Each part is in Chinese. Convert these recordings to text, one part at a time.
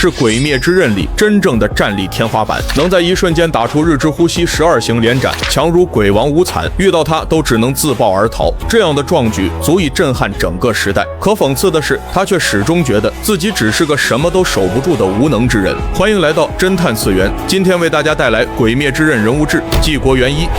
是《鬼灭之刃》里真正的战力天花板，能在一瞬间打出日之呼吸12型连斩，强如鬼王无惨，遇到他都只能自爆而逃。这样的壮举足以震撼整个时代。可讽刺的是，他却始终觉得自己只是个什么都守不住的无能之人。欢迎来到侦探次元，今天为大家带来《鬼灭之刃》人物志纪国元一。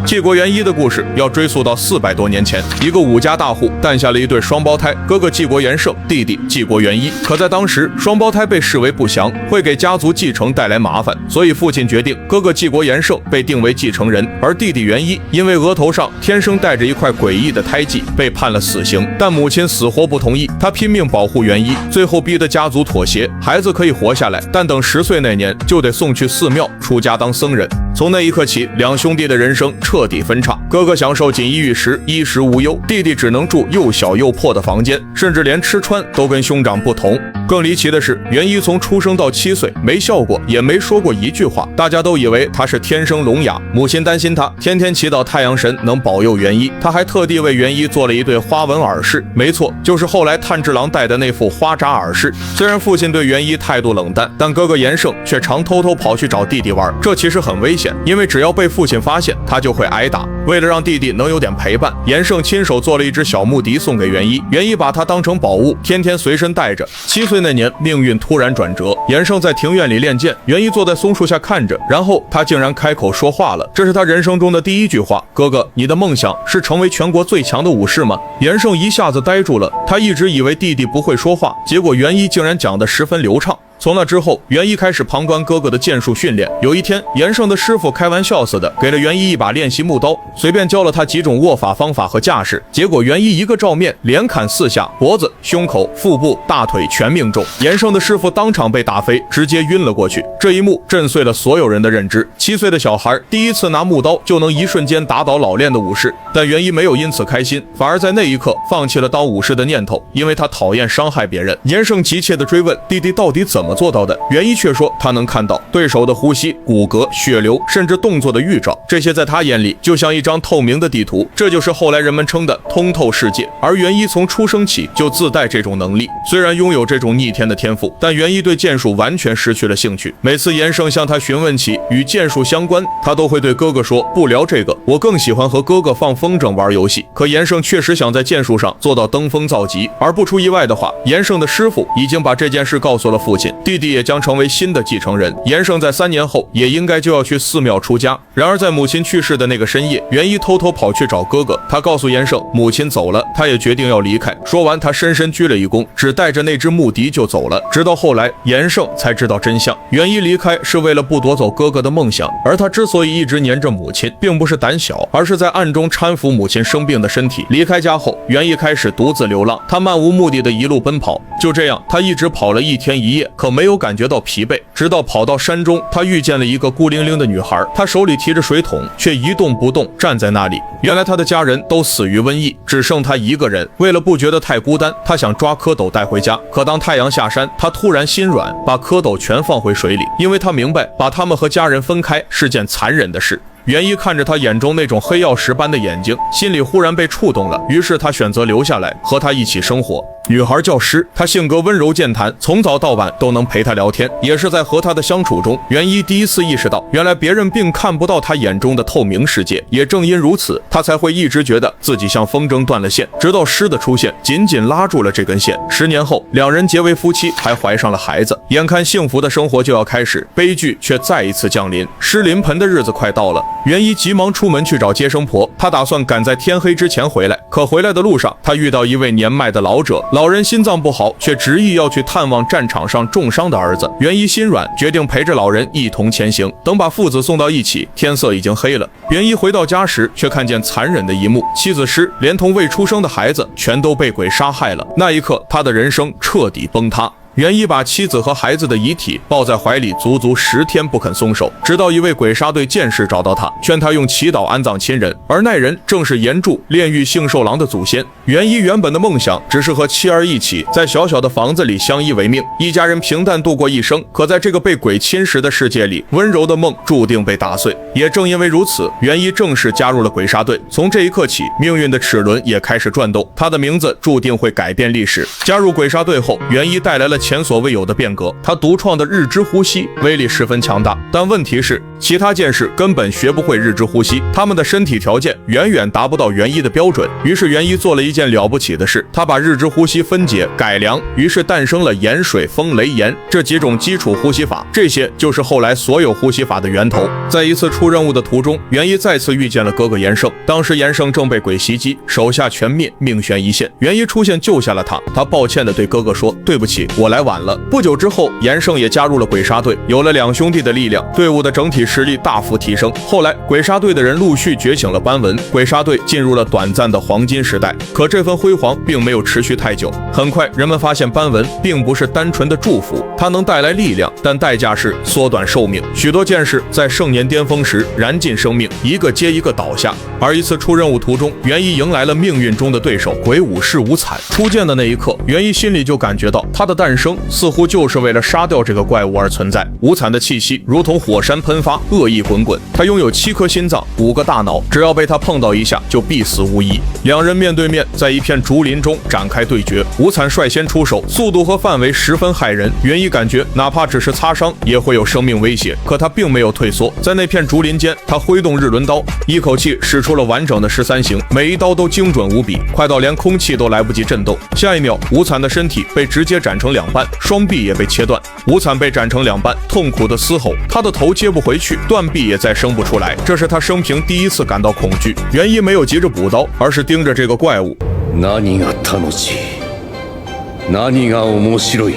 纪国元一的故事要追溯到400多年前，一个武家大户诞下了一对双胞胎，哥哥纪国元胜，弟弟纪国元一。可在当时，双胞胎被视为不祥，会给家族继承带来麻烦，所以父亲决定哥哥纪国元胜被定为继承人，而弟弟元一因为额头上天生带着一块诡异的胎记，被判了死刑。但母亲死活不同意，她拼命保护元一，最后逼得家族妥协，孩子可以活下来，但等10岁那年就得送去寺庙出家当僧人。从那一刻起，两兄弟的人生彻底分叉，哥哥享受锦衣玉食，衣食无忧，弟弟只能住又小又破的房间，甚至连吃穿都跟兄长不同。更离奇的是，元一从出生到7岁没笑过，也没说过一句话，大家都以为他是天生聋哑。母亲担心他，天天祈祷太阳神能保佑元一，他还特地为元一做了一对花纹耳饰，没错，就是后来炭治郎戴的那副花扎耳饰。虽然父亲对元一态度冷淡，但哥哥元胜却常偷偷跑去找弟弟玩，这其实很危险，因为只要被父亲发现，他就会挨打。为了让弟弟能有点陪伴，元胜亲手做了一只小木笛送给元一，元一把它当成宝物，天天随身带着。7岁那年，命运突然转折，元胜在庭院里练剑，元一坐在松树下看着，然后他竟然开口说话了，这是他人生中的第一句话：哥哥，你的梦想是成为全国最强的武士吗？元胜一下子呆住了，他一直以为弟弟不会说话，结果元一竟然讲得十分流畅。从那之后，元一开始旁观哥哥的剑术训练。有一天，元胜的师傅开玩笑似的给了元一一把练习木刀，随便教了他几种握法方法和架势。结果元一一个照面，连砍4下，脖子、胸口、腹部、大腿全命中。元胜的师傅当场被打飞，直接晕了过去。这一幕震碎了所有人的认知。7岁的小孩第一次拿木刀就能一瞬间打倒老练的武士，但元一没有因此开心，反而在那一刻放弃了当武士的念头，因为他讨厌伤害别人。元胜急切地追问弟弟到底怎么做到的，元一却说他能看到对手的呼吸、骨骼、血流，甚至动作的预兆，这些在他眼里就像一张透明的地图，这就是后来人们称的通透世界。而元一从出生起就自带这种能力，虽然拥有这种逆天的天赋，但元一对剑术完全失去了兴趣。每次元胜向他询问起与剑术相关，他都会对哥哥说不聊这个，我更喜欢和哥哥放风筝玩游戏。可元胜确实想在剑术上做到登峰造极，而不出意外的话，元胜的师傅已经把这件事告诉了父亲，弟弟也将成为新的继承人。元胜在3年后也应该就要去寺庙出家。然而在母亲去世的那个深夜，元一偷偷跑去找哥哥，他告诉元胜母亲走了，他也决定要离开。说完，他深深鞠了一躬，只带着那只木笛就走了。直到后来，元胜才知道真相，元一离开是为了不夺走哥哥的梦想，而他之所以一直黏着母亲，并不是胆小，而是在暗中搀扶母亲生病的身体。离开家后，元一开始独自流浪，他漫无目的的一路奔跑，就这样他一直跑了1天1夜，可没有感觉到疲惫。直到跑到山中，他遇见了一个孤零零的女孩，她手里提着水桶，却一动不动站在那里。原来他的家人都死于瘟疫，只剩他一个人。为了不觉得太孤单，他想抓蝌蚪带回家，可当太阳下山，他突然心软，把蝌蚪全放回水里，因为他明白把他们和家人分开是件残忍的事。元一看着他眼中那种黑曜石般的眼睛，心里忽然被触动了，于是他选择留下来和他一起生活。女孩叫诗，她性格温柔健谈，从早到晚都能陪她聊天。也是在和她的相处中，元一第一次意识到，原来别人并看不到他眼中的透明世界。也正因如此，他才会一直觉得自己像风筝断了线，直到诗的出现，紧紧拉住了这根线。10年后，两人结为夫妻，还怀上了孩子。眼看幸福的生活就要开始，悲剧却再一次降临。诗临盆的日子快到了，元一急忙出门去找接生婆，他打算赶在天黑之前回来。可回来的路上，他遇到一位年迈的老者，老人心脏不好，却执意要去探望战场上重伤的儿子。元一心软，决定陪着老人一同前行。等把父子送到一起，天色已经黑了。元一回到家时，却看见残忍的一幕：妻子诗连同未出生的孩子全都被鬼杀害了。那一刻，他的人生彻底崩塌。袁一把妻子和孩子的遗体抱在怀里，足足10天不肯松手，直到一位鬼杀队剑士找到他，劝他用祈祷安葬亲人，而那人正是岩柱炼狱杏寿郎的祖先。袁一原本的梦想只是和妻儿一起在小小的房子里相依为命，一家人平淡度过一生。可在这个被鬼侵蚀的世界里，温柔的梦注定被打碎。也正因为如此，袁一正式加入了鬼杀队。从这一刻起，命运的齿轮也开始转动，他的名字注定会改变历史。加入鬼杀队后，袁一带来了前所未有的变革。他独创的日之呼吸威力十分强大，但问题是，其他剑士根本学不会日之呼吸，他们的身体条件远远达不到袁一的标准。于是袁一做了一件了不起的事，他把日之呼吸分解改良，于是诞生了盐水风雷炎这几种基础呼吸法，这些就是后来所有呼吸法的源头。在一次出任务的途中，袁一再次遇见了哥哥严胜，当时严胜正被鬼袭击，手下全灭，命悬一线。袁一出现救下了他，他抱歉地对哥哥说：“对不起，我来晚了。”不久之后，严胜也加入了鬼杀队，有了两兄弟的力量，队伍的整体实力大幅提升。后来，鬼杀队的人陆续觉醒了斑纹，鬼杀队进入了短暂的黄金时代。可这份辉煌并没有持续太久，很快人们发现斑纹并不是单纯的祝福，它能带来力量，但代价是缩短寿命。许多剑士在盛年巅峰时燃尽生命，一个接一个倒下。而一次出任务途中，袁一迎来了命运中的对手鬼武士无惨。初见的那一刻，袁一心里就感觉到他的诞生似乎就是为了杀掉这个怪物而存在。无惨的气息如同火山喷发，恶意滚滚。他拥有7颗心脏，5个大脑，只要被他碰到一下就必死无疑。两人面对面，在一片竹林中展开对决。无惨率先出手，速度和范围十分骇人。袁一感觉哪怕只是擦伤也会有生命威胁，可他并没有退缩。在那片竹林间，他挥动日轮刀，一口气使出了完整的13形，每一刀都精准无比，快到连空气都来不及震动。下一秒，无惨的身体被直接斩成2半，双臂也被切断。无惨被斩成2半，痛苦的嘶吼，他的头接不回去，断臂也再生不出来。这是他生平第一次感到恐惧。袁一没有急着补刀，而是盯着这个怪物。何が楽しい、何が面白い、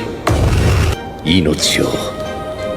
命を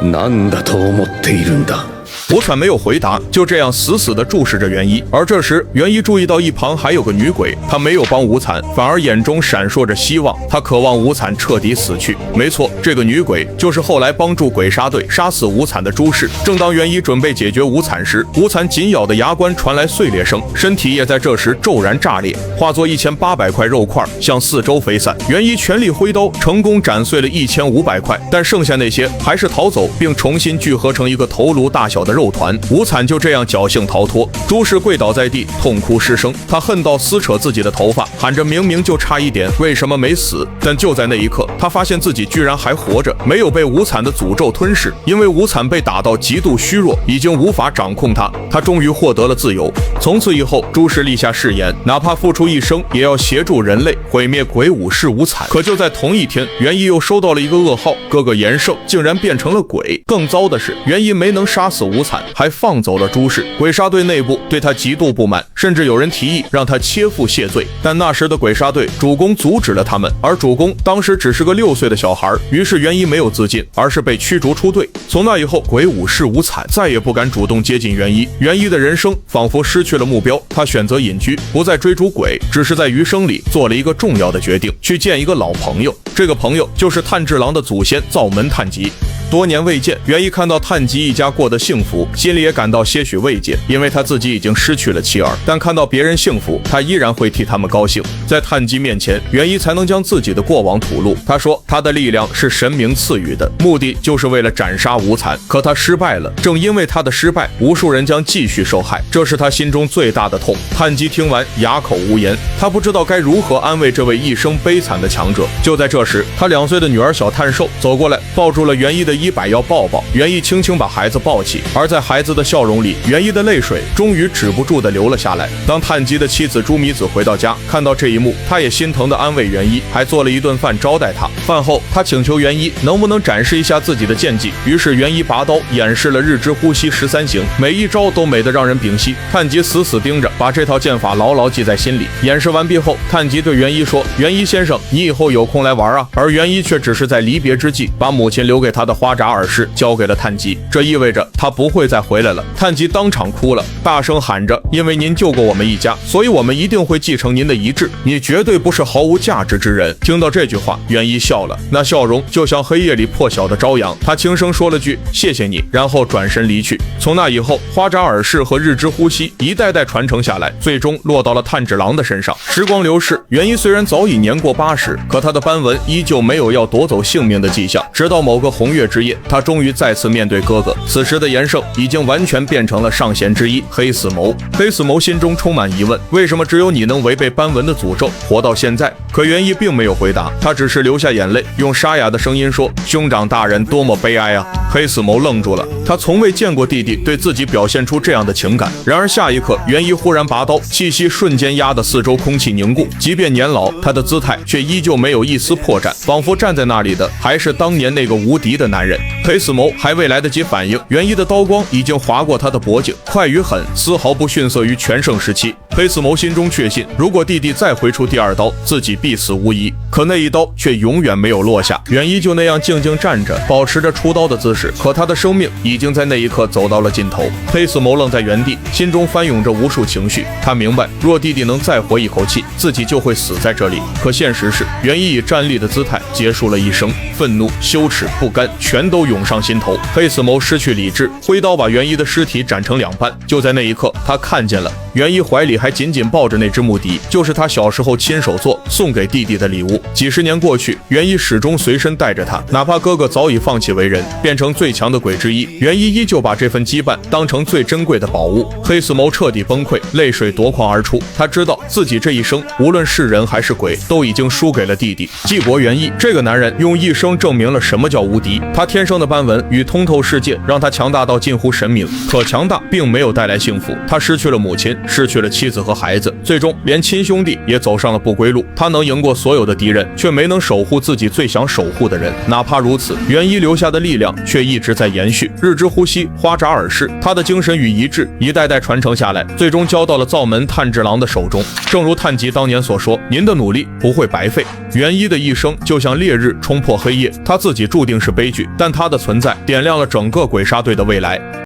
何だと思っているんだ。无惨没有回答，就这样死死地注视着袁一。而这时，袁一注意到一旁还有个女鬼，他没有帮无惨，反而眼中闪烁着希望。他渴望无惨彻底死去。没错，这个女鬼就是后来帮助鬼杀队杀死无惨的朱氏。正当袁一准备解决无惨时，无惨紧咬的牙关传来碎裂声，身体也在这时骤然炸裂，化作1800块肉块向四周飞散。袁一全力挥刀，成功斩碎了1500块，但剩下那些还是逃走，并重新聚合成一个头颅大小的肉团。无惨就这样侥幸逃脱。朱氏跪倒在地，痛哭失声，他恨到撕扯自己的头发，喊着明明就差一点，为什么没死？但就在那一刻，他发现自己居然还活着，没有被无惨的诅咒吞噬。因为无惨被打到极度虚弱，已经无法掌控他，他终于获得了自由。从此以后，朱氏立下誓言，哪怕付出一生，也要协助人类毁灭鬼武士无惨。可就在同一天，袁一又收到了一个噩耗，哥哥严胜竟然变成了鬼。更糟的是，袁一没能杀死无惨，还放走了朱氏。鬼杀队内部对他极度不满，甚至有人提议让他切腹谢罪。但那时的鬼杀队主公阻止了他们，而主公当时只是个6岁的小孩，于是袁一没有自尽，而是被驱逐出队。从那以后，鬼武士无惨再也不敢主动接近袁一。袁一的人生仿佛失去了目标，他选择隐居，不再追逐鬼，只是在余生里做了一个重要的决定，去见一个老朋友。这个朋友就是炭治郎的祖先灶门炭吉。多年未见，袁一看到炭吉一家过得幸福，心里也感到些许慰藉，因为他自己已经失去了妻儿，但看到别人幸福，他依然会替他们高兴。在炭吉面前，袁一才能将自己的过往吐露。他说他的力量是神明赐予的，目的就是为了斩杀无惨，可他失败了。正因为他的失败，无数人将继续受害，这是他心中最大的痛。炭吉听完哑口无言，他不知道该如何安慰这位一生悲惨的强者。就在这时，他2岁的女儿小炭寿走过来，抱住了袁一的衣摆要抱抱。袁一轻轻把孩子抱起，而在孩子的笑容里，袁一的泪水终于止不住地流了下来。当炭吉的妻子朱米子回到家，看到这一幕，她也心疼地安慰袁一，还做了一顿饭招待他。饭后，他请求袁一能不能展示一下自己的剑技，于是袁一拔刀演示了日之呼吸13形，每一招都美得让人屏息。炭吉死死盯着，把这套剑法牢牢记在心里。演示完毕后，炭吉对袁一说：“袁一先生，你以后有空来玩啊。”而袁一却只是在离别之际，把母亲留给他的花花札尔氏交给了炭吉，这意味着他不会再回来了。炭吉当场哭了，大声喊着：“因为您救过我们一家，所以我们一定会继承您的遗志，你绝对不是毫无价值之人。”听到这句话，元一笑了，那笑容就像黑夜里破晓的朝阳。他轻声说了句：“谢谢你”，然后转身离去。从那以后，花札尔氏和日之呼吸一代代传承下来，最终落到了炭治郎的身上。时光流逝，元一虽然早已年过80，可他的斑纹依旧没有要夺走性命的迹象。直到某个红月之夜，他终于再次面对哥哥。此时的炎圣已经完全变成了上弦之一黑死谋。黑死谋心中充满疑问，为什么只有你能违背斑纹的诅咒活到现在？可元一并没有回答，他只是流下眼泪，用沙哑的声音说：“兄长大人多么悲哀啊！”黑死谋愣住了，他从未见过弟弟对自己表现出这样的情感。然而下一刻，元一忽然拔刀，气息瞬间压得四周空气凝固。即便年老，他的姿态却依旧没有一丝破绽，仿佛站在那里的还是当年那个无敌的男人。黑死谋还未来得及反应，元一的刀光已经划过他的脖颈，快与狠，丝毫不逊色于全盛时期。黑死谋心中确信，如果弟弟再挥出第二刀，自己必死无疑。可那一刀却永远没有落下，元一就那样静静站着，保持着出刀的姿势。可他的生命已经在那一刻走到了尽头。黑死谋愣在原地，心中翻涌着无数情绪。他明白，若弟弟能再活一口气，自己就会死在这里。可现实是，元一以站立的姿态结束了一生，愤怒、羞耻、不甘全都涌上心头。黑死谋失去理智，挥刀把元一的尸体斩成两半。就在那一刻，他看见了元一怀里还紧紧抱着那只木笛，就是他小时候亲手做送给弟弟的礼物。几十年过去，元一始终随身带着他，哪怕哥哥早已放弃为人，变成最强的鬼之一，元一依旧把这份羁绊当成最珍贵的宝物。黑死谋彻底崩溃，泪水夺眶而出。他知道自己这一生，无论是人还是鬼，都已经输给了弟弟纪国元一。这个男人用一生证明了什么叫无敌。他天生的斑纹与通透世界，让他强大到近乎神明。可强大并没有带来幸福，他失去了母亲，失去了妻子和孩子，最终连亲兄弟也走上了不归路。他能赢过所有的敌人，却没能守护自己最想守护的人。哪怕如此，元一留下的力量却一直在延续。日之呼吸花札尔氏，他的精神与遗志一代代传承下来，最终交到了灶门炭治郎的手中。正如炭吉当年所说，您的努力不会白费。元一的一生就像烈日冲破黑夜，他自己注定是悲剧，但他的存在点亮了整个鬼杀队的未来。